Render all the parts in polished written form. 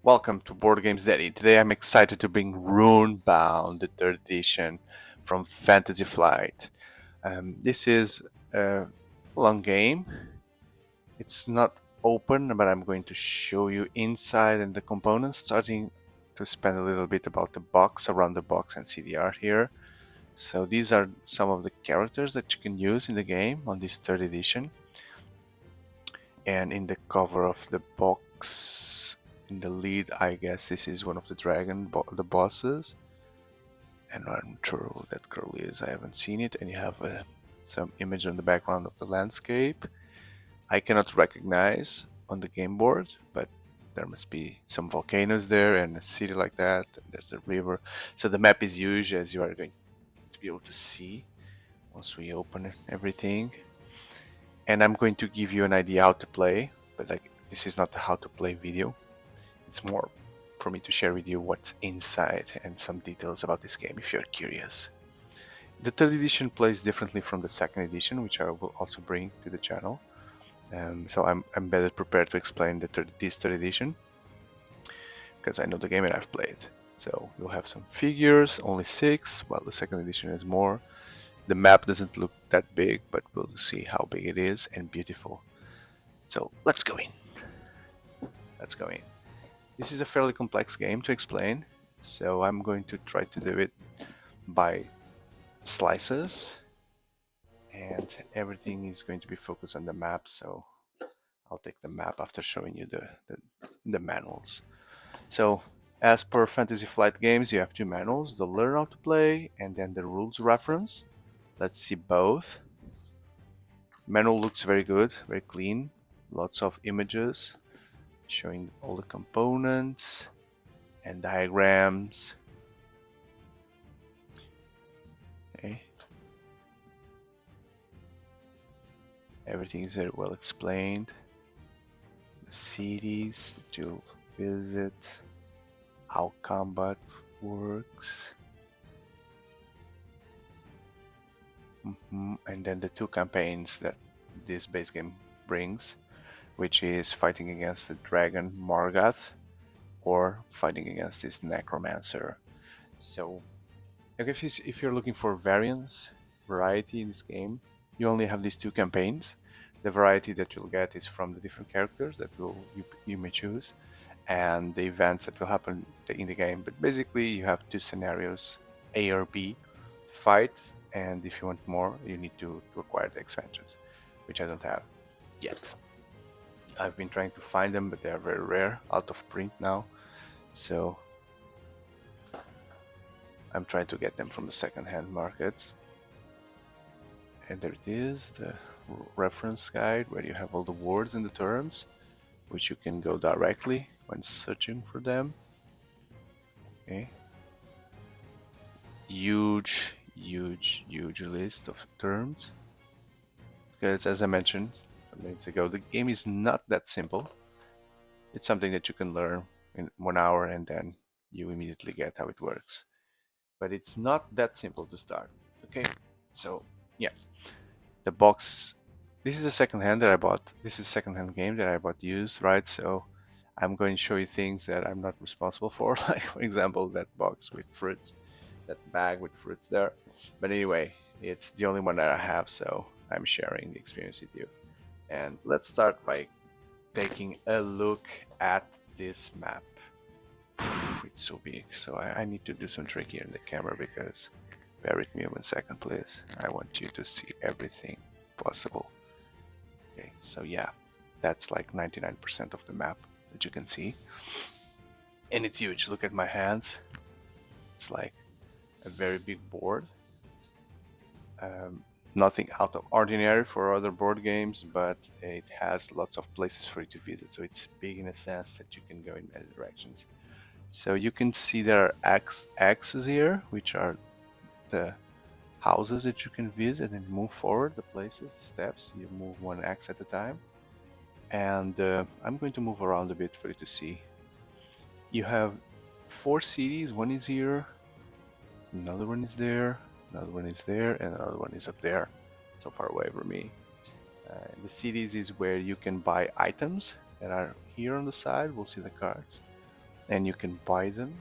Welcome to Board Games Daddy. Today I'm excited to bring Runebound, the third edition from Fantasy Flight. This is a long game. It's not open, but I'm going to show you inside and the components, starting to spend a little bit about the box, around the box, and see the art here. So these are some of the characters that you can use in the game on this third edition. And in the cover of the box, in the lead, I guess this is one of the bosses, and I'm not sure who that girl is. I haven't seen it. And you have some image on the background of the landscape. I cannot recognize on the game board, but there must be some volcanoes there and a city like that. And there's a river, so the map is huge, as you are going to be able to see once we open everything. And I'm going to give you an idea how to play, but like this is not a how to play video. It's more for me to share with you what's inside and some details about this game if you're curious. The third edition plays differently from the second edition, which I will also bring to the channel. So I'm better prepared to explain this third edition because I know the game and I've played. So you'll have some figures, only 6, while the second edition has more. The map doesn't look that big, but we'll see how big it is and beautiful. So let's go in. Let's go in. This is a fairly complex game to explain, so I'm going to try to do it by slices, and everything is going to be focused on the map, so I'll take the map after showing you the manuals. So as per Fantasy Flight games, you have 2 manuals, the learn how to play and then the rules reference. Let's see both. Manual looks very good, very clean, lots of images showing all the components and diagrams. Okay. Everything is very well explained. The cities that you'll visit, how combat works. And then the 2 campaigns that this base game brings, which is fighting against the dragon Margath or fighting against this necromancer. So if you're looking for variety in this game, you only have these 2 campaigns. The variety that you'll get is from the different characters that you may choose, and the events that will happen in the game. But basically, you have 2 scenarios, A or B, to fight, and if you want more, you need to acquire the expansions, which I don't have yet. I've been trying to find them, but they are very rare, out of print now. So I'm trying to get them from the second-hand market. And there it is, the reference guide where you have all the words and the terms, which you can go directly when searching for them. Okay. Huge list of terms. Because as I mentioned some minutes ago, the game is not that simple. It's something that you can learn in 1 hour and then you immediately get how it works. But it's not that simple to start. Okay, so yeah, the box. This is a second-hand that I bought. This is a second-hand game that I bought used, right? So I'm going to show you things that I'm not responsible for, like for example that box with fruits, that bag with fruits there. But anyway, it's the only one that I have, so I'm sharing the experience with you. And let's start by taking a look at this map. It's so big, so I need to do some trick here in the camera because bear with me 1 second, please. I want you to see everything possible. Okay, so yeah, that's like 99% of the map that you can see. And it's huge. Look at my hands. It's like a very big board. Nothing out of ordinary for other board games, but it has lots of places for you to visit. So it's big in a sense that you can go in many directions. So you can see there are axes here, which are the houses that you can visit and move forward, the places, the steps. You move 1 axe at a time. And I'm going to move around a bit for you to see. You have 4 cities. One is here, another one is there, another one is there, and another one is up there, so far away from me. The cities is where you can buy items that are here on the side. We'll see the cards. and you can buy them,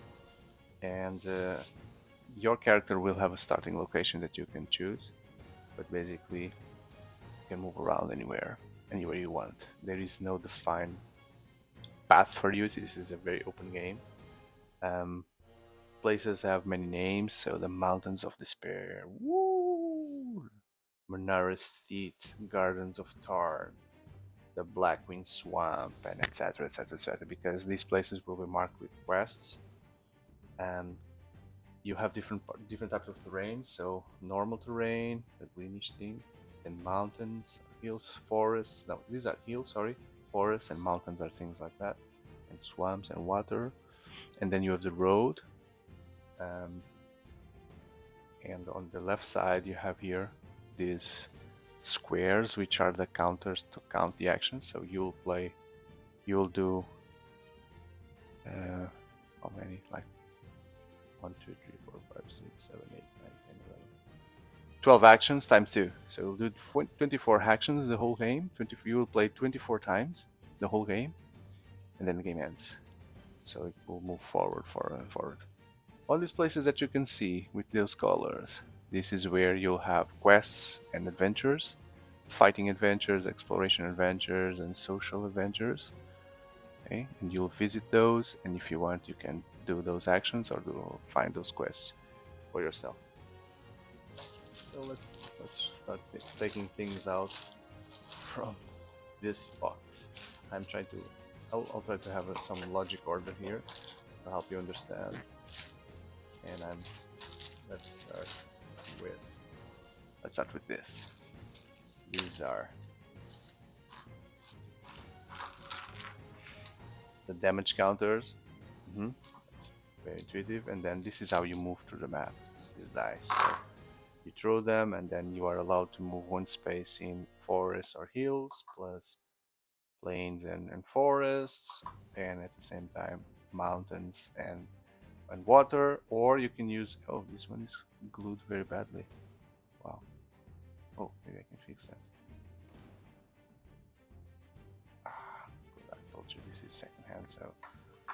and your character will have a starting location that you can choose, but basically you can move around anywhere you want. There is no defined path for you. This is a very open game. Um, Places have many names, so the Mountains of Despair, woo, Manara's Seat, Gardens of Tarn, the Blackwing Swamp, and etc. etc. etc. Because these places will be marked with quests, and you have different types of terrain. So normal terrain, the greenish thing, and mountains, hills, forests. No, these are hills. Sorry, forests and mountains are things like that, and swamps and water. And then you have the road. Um, and on the left side you have here these squares, which are the counters to count the actions. So you'll do how many, like 1 2 3 4 5 6 7 8 9 10 11 12 actions times 2, so you'll do 24 actions the whole game. You will play 24 times the whole game, and then the game ends, so it will move forward and forward. All these places that you can see with those colors, this is where you'll have quests and adventures, fighting adventures, exploration adventures, and social adventures. Okay, and you'll visit those, and if you want, you can do those actions or find those quests for yourself. So let's start taking things out from this box. I'm trying to. I'll try to have some logic order here to help you understand. And let's start with this. These are the damage counters. It's very intuitive. And then this is how you move through the map. These dice. So you throw them, and then you are allowed to move one space in forests or hills, plus plains and forests, and at the same time mountains and water. Or you can use, oh, this one is glued very badly. Wow. Oh, maybe I can fix that. Good, I told you this is secondhand. So,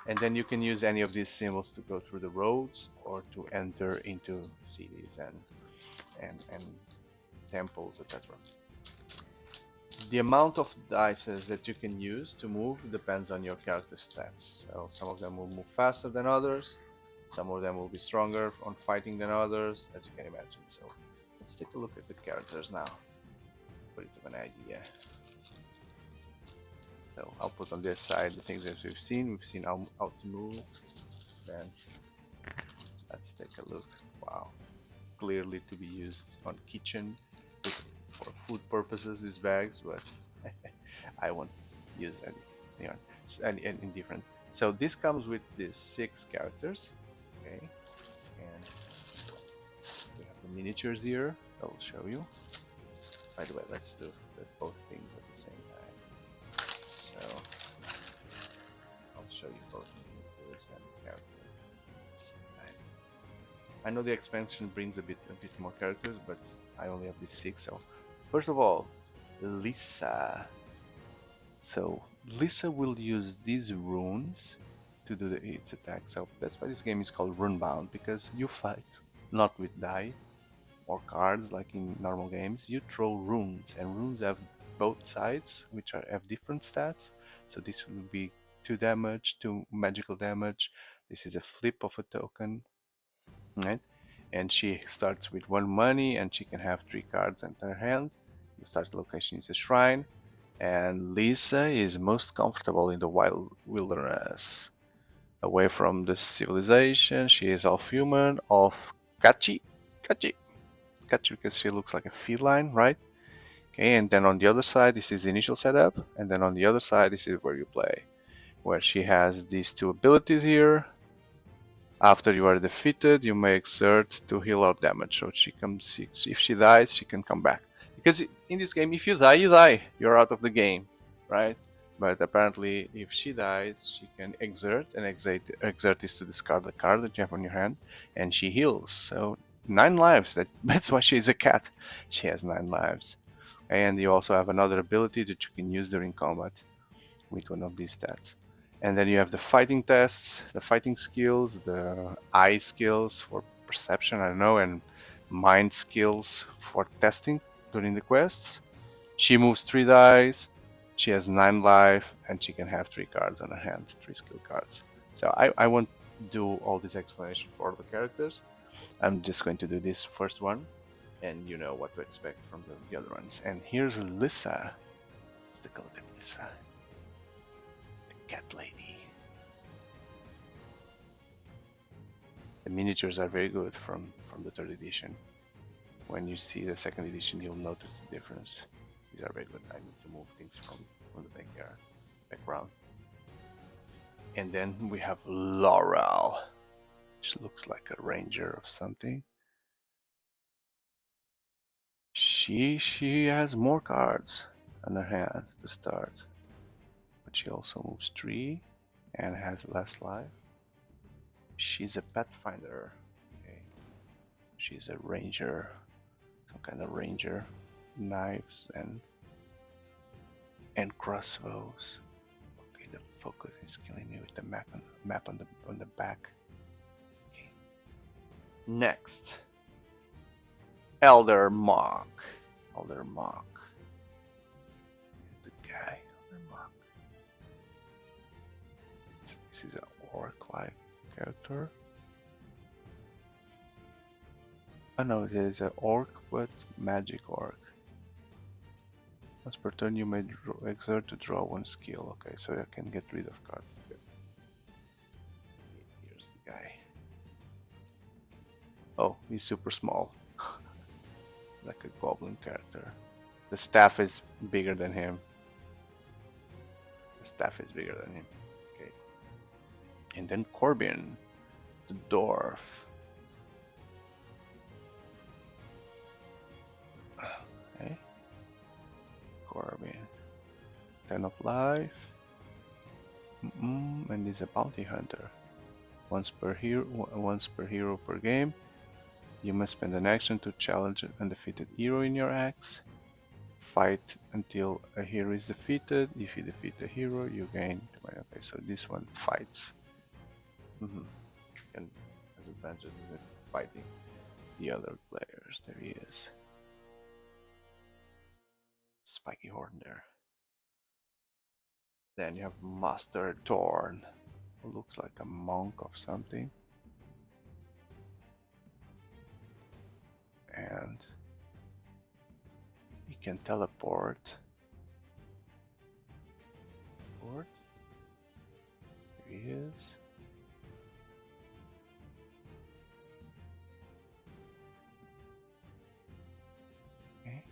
and then you can use any of these symbols to go through the roads or to enter into cities and temples, etc. The amount of dices that you can use to move depends on your character stats. So some of them will move faster than others, some of them will be stronger on fighting than others, as you can imagine. So let's take a look at the characters now, for you to have an idea. So I'll put on this side the things that we've seen. We've seen how to move. Then let's take a look. Wow, clearly to be used on kitchen for food purposes, these bags, but I won't use any different. So this comes with these 6 characters, okay, and we have the miniatures here. I will show you. By the way, let's do both things at the same time. So I'll show you both miniatures and characters. I know the expansion brings a bit more characters, but I only have these 6. So first of all, Lisa. So Lisa will use these runes to do its attack. So that's why this game is called Runebound, because you fight not with die or cards like in normal games. You throw runes, and runes have both sides, which have different stats. So this will be 2 damage, 2 magical damage. This is a flip of a token, right? And she starts with 1 money, and she can have 3 cards in her hand. The start location is a shrine, and Lisa is most comfortable in the wild wilderness, away from the civilization. She is half human, half kachi, because she looks like a feline, right? Okay, and then on the other side, this is the initial setup, and then on the other side, this is where you play, where she has these 2 abilities here. After you are defeated, you may exert to heal out damage. So if she dies, she can come back. Because in this game, if you die, you die. You're out of the game, right? But apparently, if she dies, she can exert, and exert is to discard the card that you have on your hand, and she heals. So 9 lives. That's why she's a cat. She has 9 lives. And you also have another ability that you can use during combat with one of these stats. And then you have the fighting tests, the fighting skills, the eye skills for perception, I don't know, and mind skills for testing during the quests. She moves 3 dice, she has 9 life, and she can have 3 cards on her hand, 3 skill cards. So I won't do all this explanation for the characters. I'm just going to do this first one, and you know what to expect from the other ones. And here's Lissa. Let's take a look at Lissa, the cat lady. The miniatures are very good from the third edition. When you see the second edition, you'll notice the difference. These are very good. I need to move things from the background. And then we have Laurel. She looks like a ranger of something. She has more cards on her hand to start, but she also moves 3 and has less life. She's a pathfinder. Okay, she's a ranger, some kind of ranger, knives and crossbows. Okay, the focus is killing me with the map on the back. Okay. Next, Elder Monk. Elder Monk. Here's the guy. Elder Monk. This is an orc-like character. Oh no, it is an orc, but magic orc. Once per turn, you may exert to draw 1 skill. Okay, so I can get rid of cards. Here's the guy. Oh, he's super small. Like a goblin character. The staff is bigger than him. The staff is bigger than him. Okay. And then Corbin, the dwarf. Okay. Corbin. 10 of life. And he's a bounty hunter. Once per hero per game. You must spend an action to challenge an undefeated hero in your axe. Fight until a hero is defeated. If you defeat a hero, you gain 20. Okay, so this one fights. And has advantages with fighting the other players. There he is. Spiky horn there. Then you have Master Thorn, who looks like a monk of something. And he can teleport. Here he is. Okay.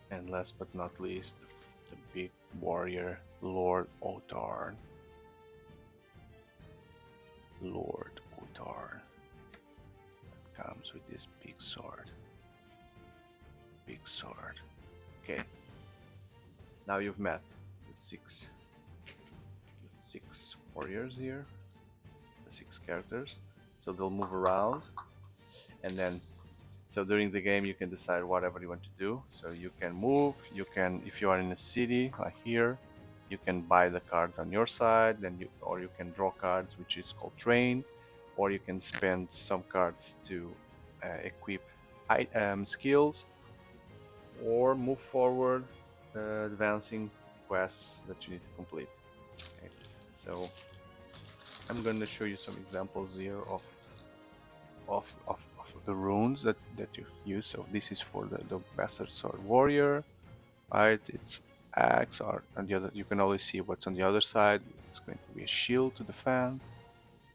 And last but not least, the big warrior, Lord Otarn. Lord Otarn. That comes with this big sword. Big sword. Okay. Now you've met the six warriors here, the 6 characters. So they'll move around, and then so during the game you can decide whatever you want to do. So you can move, you can, if you are in a city like here, you can buy the cards on your side, then or you can draw cards, which is called train, or you can spend some cards to equip skills, or move forward, advancing quests that you need to complete. Okay. So I'm going to show you some examples here of the runes that you use. So this is for the bastard sword warrior, right? It's axe, or on the other, you can always see what's on the other side. It's going to be a shield to defend.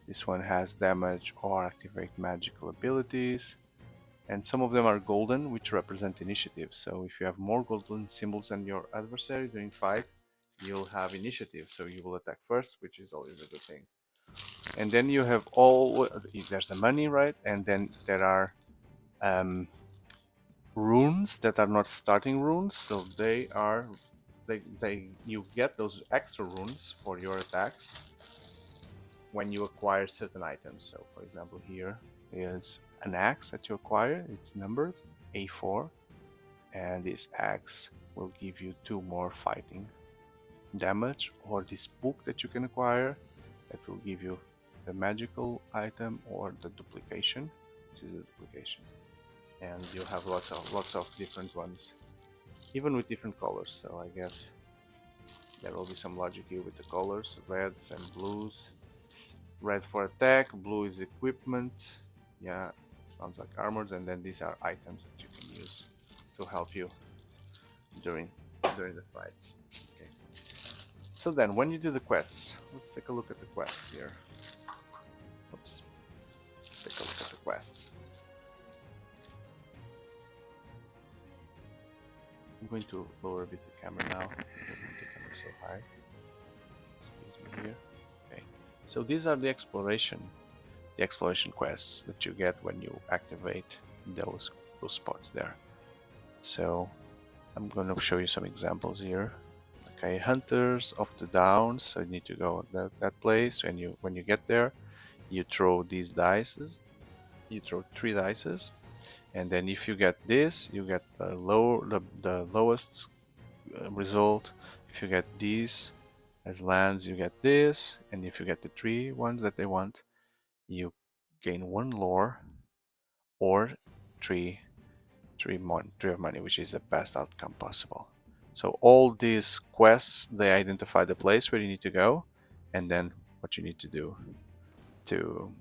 This one has damage or activate magical abilities, and some of them are golden, which represent initiative. So if you have more golden symbols than your adversary during fight, you'll have initiative, so you will attack first, which is always a good thing. And then you have there's the money, right? And then there are runes that are not starting runes, so you get those extra runes for your attacks when you acquire certain items. So for example, here is an axe that you acquire. It's numbered A4, and this axe will give you 2 more fighting damage, or this book that you can acquire that will give you the magical item or the duplication. This is the duplication, and you have lots of different ones, even with different colors. So I guess there will be some logic here with the colors, reds and blues. Red for attack, blue is equipment. Yeah, sounds like armors, and then these are items that you can use to help you during the fights. Okay. So then, when you do the quests, let's take a look at the quests here. Oops. Let's take a look at the quests. I'm going to lower a bit the camera now. The camera so high. Excuse me here. Okay. So these are the exploration quests that you get when you activate those spots there. So I'm going to show you some examples here. Okay, Hunters of the Downs. So you need to go that place. When you get there, you throw these dices. You throw 3 dices, and then if you get this, you get the lowest result. If you get these as lands, you get this, and if you get the 3 ones that they want, you gain 1 lore or 3 of money, which is the best outcome possible. So all these quests, they identify the place where you need to go, and then what you need to do to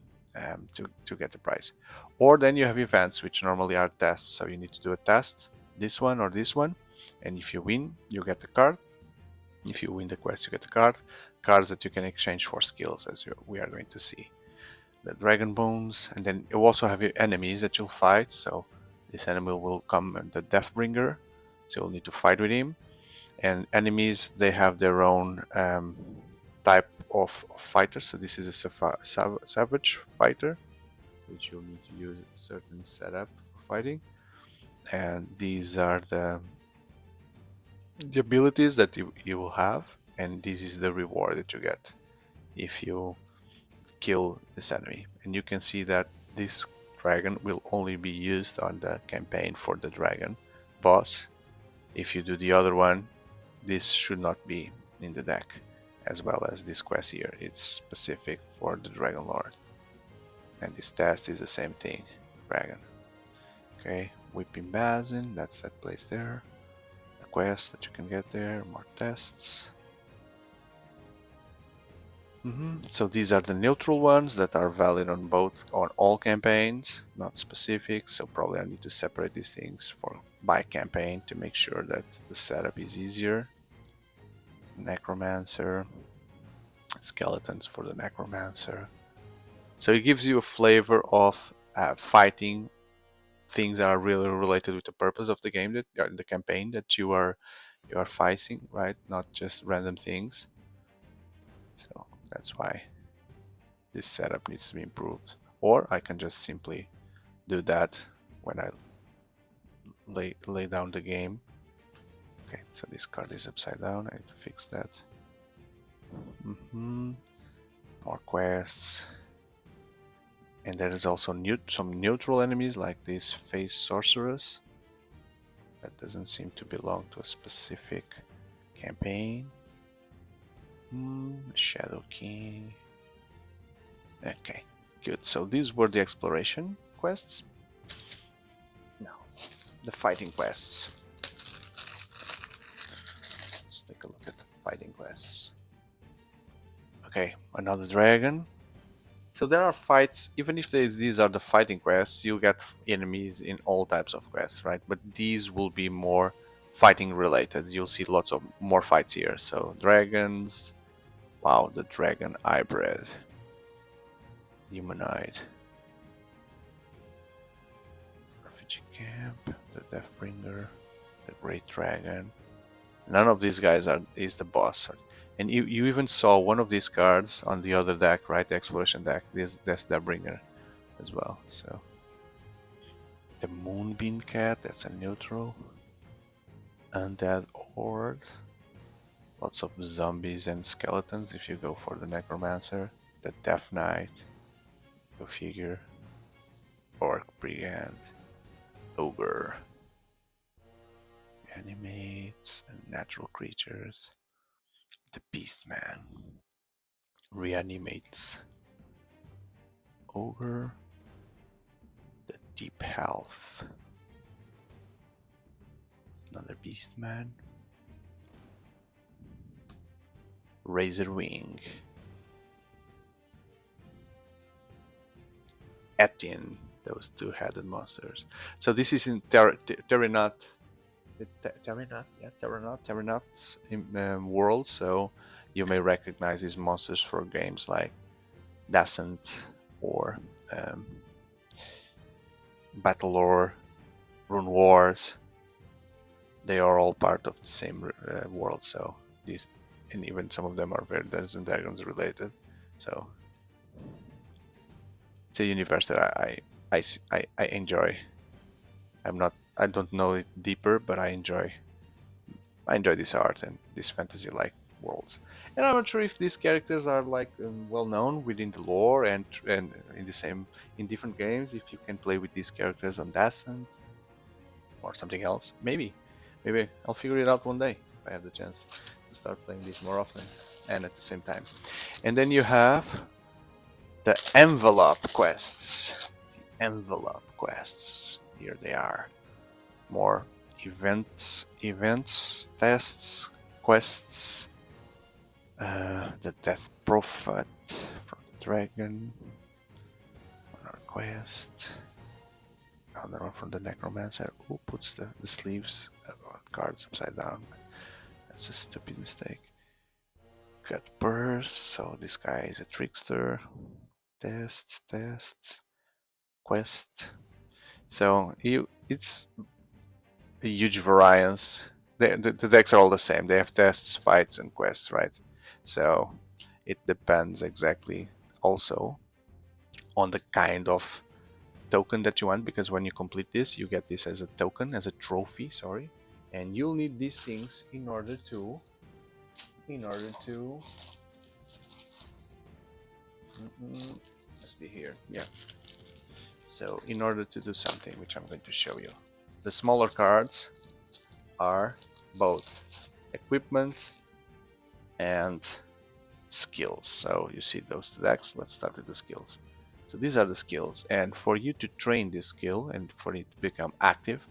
to get the prize. Or then you have events, which normally are tests. So you need to do a test, this one or this one, and if you win, you get the card. If you win the quest, you get the card. Cards that you can exchange for skills, as we are going to see. The dragon bones, and then you also have your enemies that you'll fight. So this enemy will come, the Deathbringer, so you'll need to fight with him. And enemies, they have their own type of fighter. So this is a savage fighter, which you'll need to use a certain setup for fighting. And these are the abilities that you will have, and this is the reward that you get if you kill this enemy. And you can see that this dragon will only be used on the campaign for the dragon boss. If you do the other one, this should not be in the deck, as well as this quest here. It's specific for the Dragonlord. And this test is the same thing, dragon. Okay, Whipping Basin, that's that place there. The quest that you can get there, more tests. So these are the neutral ones that are valid on all campaigns, not specific. So probably I need to separate these things by campaign to make sure that the setup is easier. Necromancer, skeletons for the necromancer. So it gives you a flavor of fighting things that are really related with the purpose of the game, that the campaign that you are fighting, right? Not just random things. So that's why this setup needs to be improved. Or I can just simply do that when I lay down the game. Okay, so this card is upside down. I need to fix that. More quests. And there is also some neutral enemies like this Face Sorceress. That doesn't seem to belong to a specific campaign. Shadow King. Okay, good. So these were the exploration quests. Now, the fighting quests. Let's take a look at the fighting quests. Okay, another dragon. So there are fights, even if these are the fighting quests, you get enemies in all types of quests, right? But these will be more fighting related. You'll see lots of more fights here. So dragons, wow, the dragon hybrid, humanoid, refugee camp, the Deathbringer, the great dragon. None of these guys is the boss. And you even saw one of these cards on the other deck, right? The exploration deck. That's Deathbringer as well. So the Moonbeam Cat, that's a neutral. Undead Horde. Lots of zombies and skeletons if you go for the Necromancer. The Death Knight. Go figure. Orc Brigand. Ogre. Animates and natural creatures. The Beastman reanimates over the deep health. Another Beastman. Razor Wing. Etienne, those two-headed monsters. So this is in Terrinoth. Terrinoth's world. So you may recognize these monsters for games like Descent or Battle Lore, Rune Wars. They are all part of the same world. So these, and even some of them are very Dungeons and Dragons related. So it's a universe that I enjoy. I don't know it deeper, but I enjoy this art and this fantasy-like worlds. And I'm not sure if these characters are like well known within the lore and in different games. If you can play with these characters on Descent or something else, maybe I'll figure it out one day if I have the chance to start playing this more often and at the same time. And then you have the envelope quests. The envelope quests. Here they are. More events, tests, quests. The Death Prophet from the Dragon. Another quest. Another one from the Necromancer. Who puts the sleeves cards upside down? That's a stupid mistake. Cut purse. So this guy is a trickster. Tests. Quest. So it's a huge variance. The decks are all the same. They have tests, fights, and quests, right? So it depends exactly also on the kind of token that you want, because when you complete this, you get this as a token, as a trophy, sorry. And you'll need these things in order to must be here, yeah. So in order to do something, which I'm going to show you, the smaller cards are both equipment and skills. So you see those two decks. Let's start with the skills. So these are the skills, and for you to train this skill and for it to become active,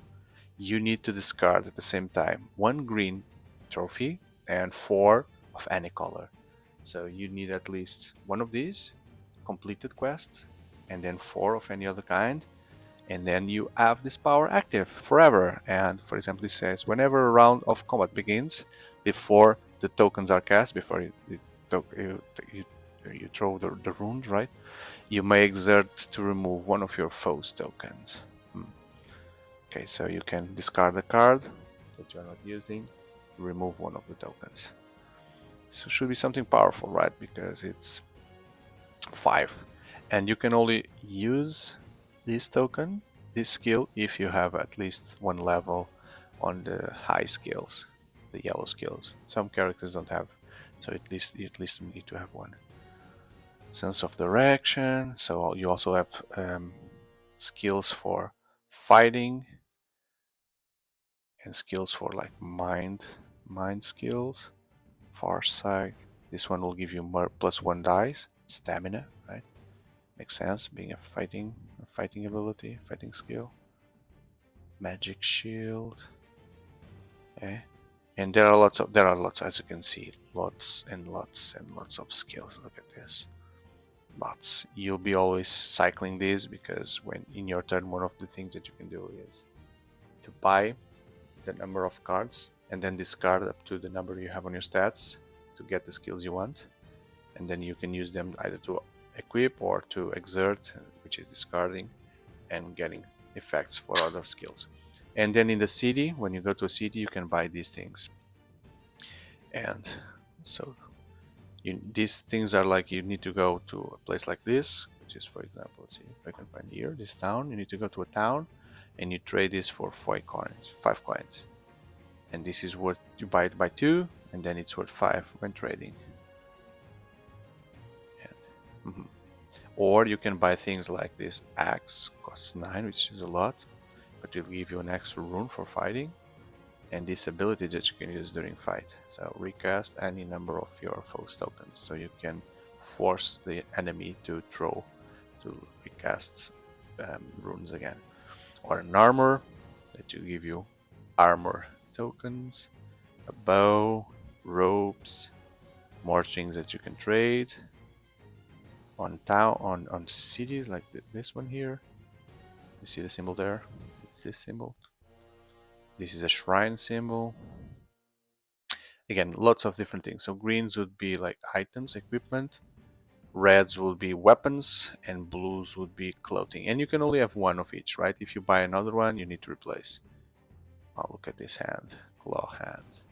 you need to discard at the same time 1 green trophy and 4 of any color. So you need at least 1 of these completed quests and then 4 of any other kind, and then you have this power active forever. And for example, this says whenever a round of combat begins, before the tokens are cast, before you throw the runes, right, you may exert to remove 1 of your foe's tokens. Okay, so you can discard a card that you're not using, remove 1 of the tokens. So it should be something powerful, right? Because it's 5. And you can only use this token, this skill, if you have at least 1 level on the high skills, the yellow skills. Some characters don't have, so at least you need to have 1. Sense of direction. So you also have skills for fighting and skills for like mind skills. Farsight. This one will give you more +1 dice. Stamina, right? Makes sense, being a fighting ability, fighting skill. Magic shield. Okay. And there are lots, as you can see, lots and lots of skills. Look at this. Lots. You'll be always cycling these, because when in your turn, one of the things that you can do is to buy the number of cards and then discard up to the number you have on your stats to get the skills you want, and then you can use them either to equip or to exert, which is discarding and getting effects for other skills. And then in the city, when you go to a city, you can buy these things. And so these things are like, you need to go to a place like this, which is, for example, let's see if I can find here, this town. You need to go to a town and you trade this for 5 coins. And this is worth, you buy it by 2, and then it's worth 5 when trading. And, Or you can buy things like this axe, costs 9, which is a lot, but it'll give you an extra rune for fighting. and this ability that you can use during fight. So recast any number of your foe's tokens, so you can force the enemy to recast runes again. Or an armor that you give you armor tokens, a bow, ropes, more things that you can trade on cities like this one here. You see the symbol there? It's this symbol. This is a shrine symbol. Again, lots of different things. So greens would be like items, equipment. Reds would be weapons, and blues would be clothing. And you can only have one of each, right? If you buy another one, you need to replace. Oh, look at this hand, claw hand.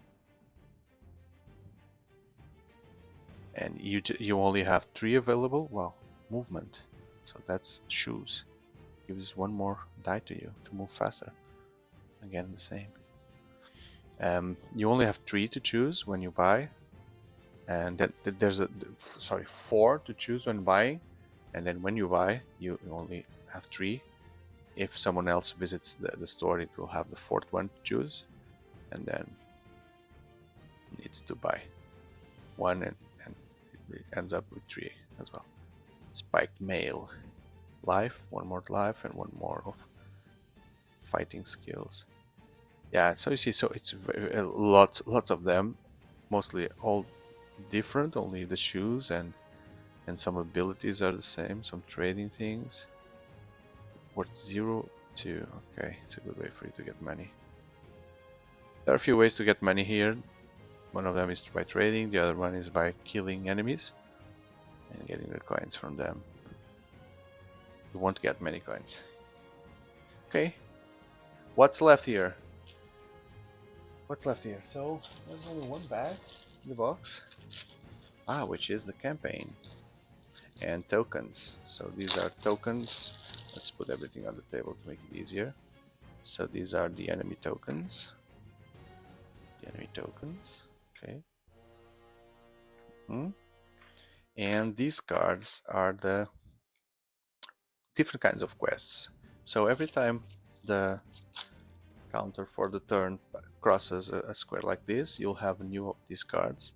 And you only have 3 available. Well, movement. So that's shoes. Gives one more die to you to move faster. Again, the same. You only have 3 to choose when you buy, and then there's 4 to choose when buying, and then when you buy, you only have 3. If someone else visits the store, it will have the 4th one to choose, and then needs to buy 1, and it ends up with 3 as well. Spiked mail, life, 1 more life, and 1 more of fighting skills. Yeah, so you see, so it's lots of them, mostly all different. Only the shoes and some abilities are the same. Some trading things. Worth 0 to okay, it's a good way for you to get money. There are a few ways to get money here. One of them is by trading. The other one is by killing enemies and getting the coins from them. You won't get many coins. Okay, what's left here? So there's only 1 bag in the box. Which is the campaign and tokens. So these are tokens. Let's put everything on the table to make it easier. So these are the enemy tokens. Okay. And these cards are the different kinds of quests. So every time the counter for the turn crosses a square like this, you'll have a new of these cards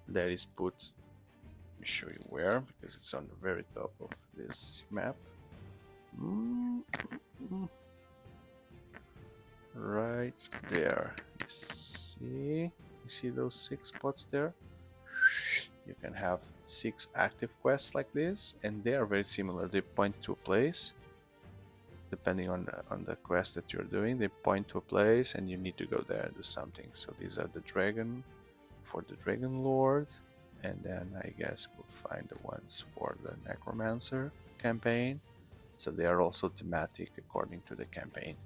that is put. Let me show you where, because it's on the very top of this map. Right there. You see those 6 spots there? You can have 6 active quests like this, and they are very similar. They point to a place. Depending on the quest that you're doing, they point to a place, and you need to go there and do something. So these are the dragon for the Dragonlord, and then I guess we'll find the ones for the Necromancer campaign. So they are also thematic according to the campaign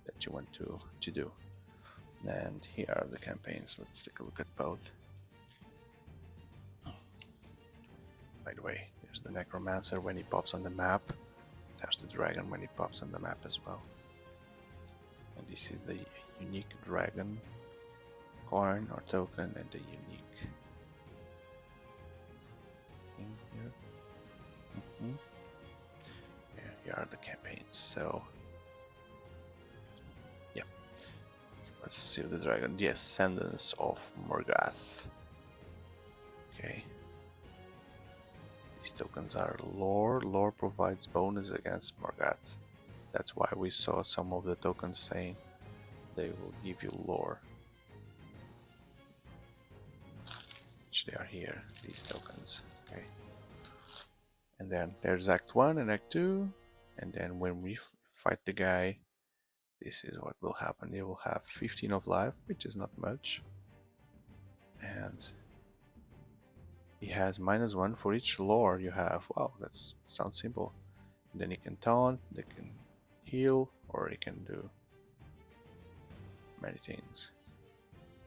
that you want to do. And here are the campaigns. Let's take a look at both. By the way, there's the Necromancer when he pops on the map. There's the dragon when he pops on the map as well. And this is the unique dragon coin or token, and the unique thing here. Here are the campaigns. So yeah, let's see the dragon. The Ascendance of Margath. Okay. These tokens are lore. Lore provides bonus against Margath. That's why we saw some of the tokens saying they will give you lore. Which they are here, these tokens. Okay. And then there's Act 1 and Act 2. And then when we fight the guy, this is what will happen. You will have 15 of life, which is not much. And he has -1 for each lore you have. Wow, that sounds simple. And then he can taunt, they can heal, or he can do many things.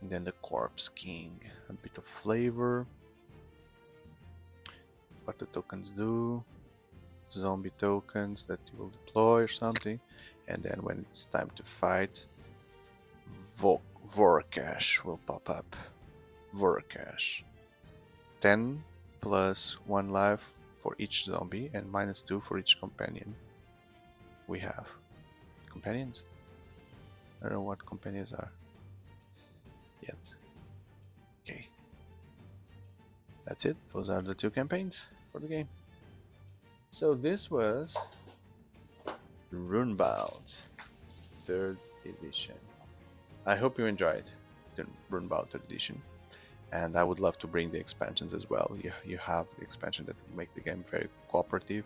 And then the Corpse King, a bit of flavor. What the tokens do. Zombie tokens that you will deploy or something. And then when it's time to fight, Vorakesh will pop up. Vorakesh. 10 plus 1 life for each zombie and -2 for each companion we have. Companions? I don't know what companions are. yet. Okay. That's it. Those are the 2 campaigns for the game. So this was Runebound 3rd edition. I hope you enjoyed the Runebound 3rd edition, and I would love to bring the expansions as well. You have the expansion that will make the game very cooperative,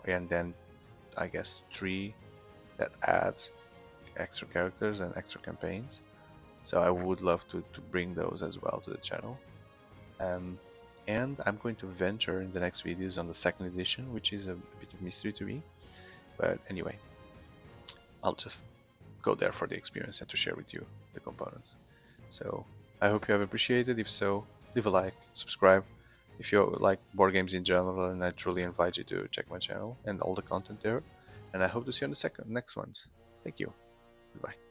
and then I guess 3 that adds extra characters and extra campaigns. So I would love to bring those as well to the channel. And I'm going to venture in the next videos on the 2nd edition, which is a bit of mystery to me. But anyway, I'll just go there for the experience and to share with you the components. So I hope you have appreciated. If so, leave a like, subscribe. If you like board games in general, and I truly invite you to check my channel and all the content there. And I hope to see you on the next ones. Thank you. Goodbye.